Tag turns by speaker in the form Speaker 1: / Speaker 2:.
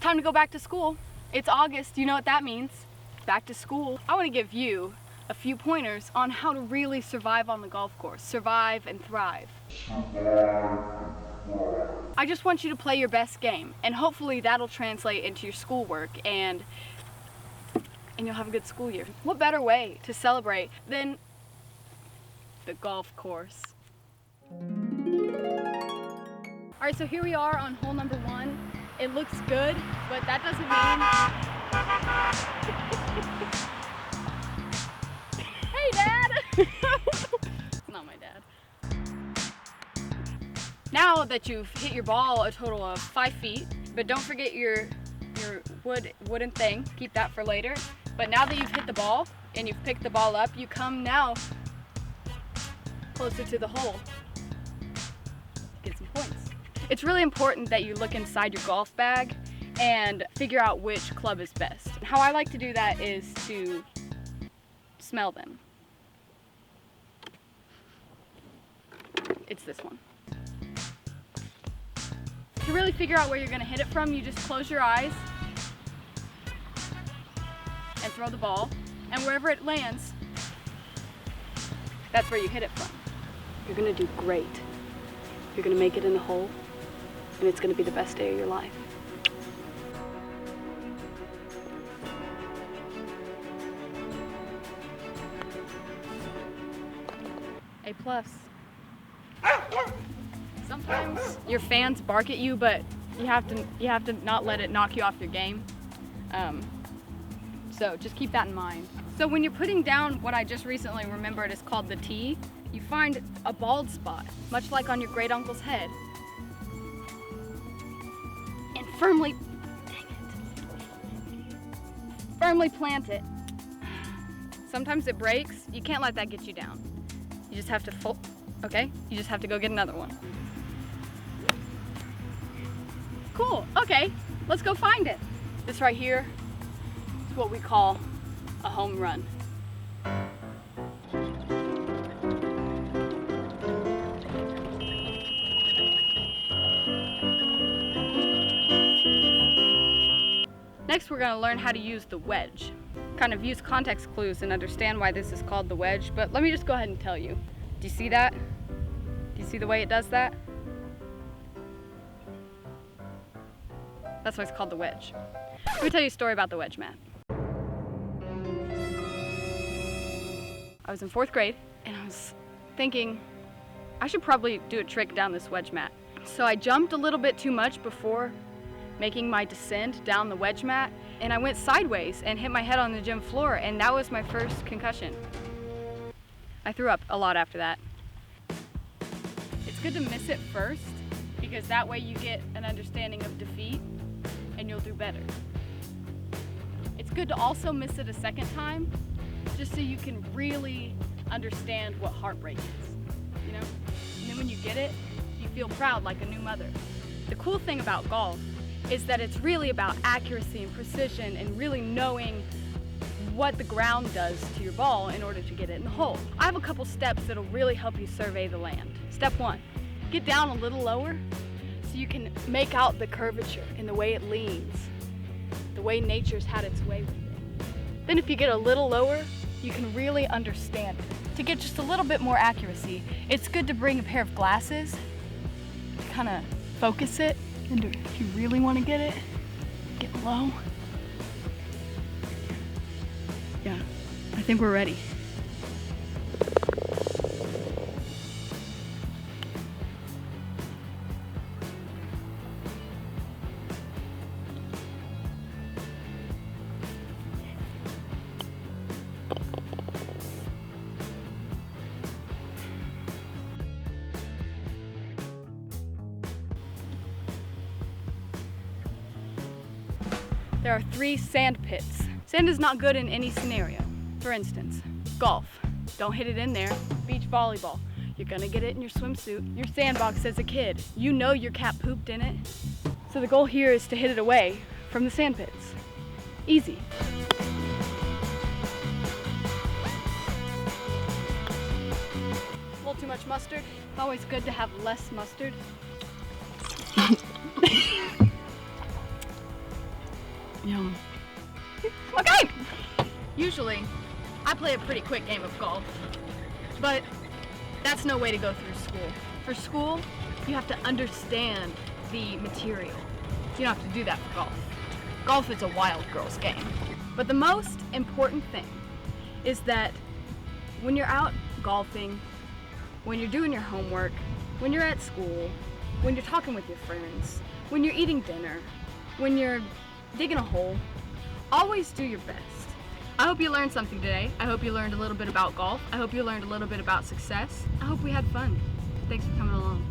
Speaker 1: time to go back to school. It's August, you know what that means. Back to school. I want to give you a few pointers on how to really survive on the golf course. Survive and thrive. I just want you to play your best game, and hopefully that'll translate into your schoolwork and you'll have a good school year. What better way to celebrate than the golf course? All right, so here we are on hole number 1. It looks good, but that doesn't mean... Hey, Dad! It's not my dad. Now that you've hit your ball a total of 5 feet, but don't forget your wooden thing, keep that for later. But now that you've hit the ball and you've picked the ball up, you come now closer to the hole. Get some points. It's really important that you look inside your golf bag and figure out which club is best. How I like to do that is to smell them. It's this one. To really figure out where you're going to hit it from, you just close your eyes and throw the ball, and wherever it lands, that's where you hit it from. You're going to do great. You're going to make it in the hole, and it's going to be the best day of your life. A+. Sometimes your fans bark at you, but you have to not let it knock you off your game. So just keep that in mind. So when you're putting down what I just recently remembered is called the tee, you find a bald spot, much like on your great uncle's head, and firmly plant it. Sometimes it breaks. You can't let that get you down. You just have to okay? You just have to go get another one. Cool, okay, let's go find it. This right here is what we call a home run. Next, we're going to learn how to use the wedge. Kind of use context clues and understand why this is called the wedge, but let me just go ahead and tell you. Do you see that? Do you see the way it does that? That's why it's called the wedge. Let me tell you a story about the wedge mat. I was in 4th grade and I was thinking I should probably do a trick down this wedge mat. So I jumped a little bit too much before making my descent down the wedge mat, and I went sideways and hit my head on the gym floor, and that was my first concussion. I threw up a lot after that. It's good to miss it first, because that way you get an understanding of defeat and you'll do better. It's good to also miss it a second time, just so you can really understand what heartbreak is, you know? And then when you get it, you feel proud like a new mother. The cool thing about golf is that it's really about accuracy and precision and really knowing what the ground does to your ball in order to get it in the hole. I have a couple steps that'll really help you survey the land. Step 1, get down a little lower so you can make out the curvature and the way it leans, the way nature's had its way with it. Then if you get a little lower, you can really understand it. To get just a little bit more accuracy, it's good to bring a pair of glasses to kind of focus it, and if you really want to get it, get low. Yeah, I think we're ready. There are 3 sand pits. Sand is not good in any scenario. For instance, golf. Don't hit it in there. Beach volleyball. You're gonna get it in your swimsuit. Your sandbox as a kid. You know your cat pooped in it. So the goal here is to hit it away from the sand pits. Easy. A little too much mustard. Always good to have less mustard. Yum. Okay! Usually, I play a pretty quick game of golf, but that's no way to go through school. For school, you have to understand the material. You don't have to do that for golf. Golf is a wild girl's game. But the most important thing is that when you're out golfing, when you're doing your homework, when you're at school, when you're talking with your friends, when you're eating dinner, when you're digging a hole, always do your best. I hope you learned something today. I hope you learned a little bit about golf. I hope you learned a little bit about success. I hope we had fun. Thanks for coming along.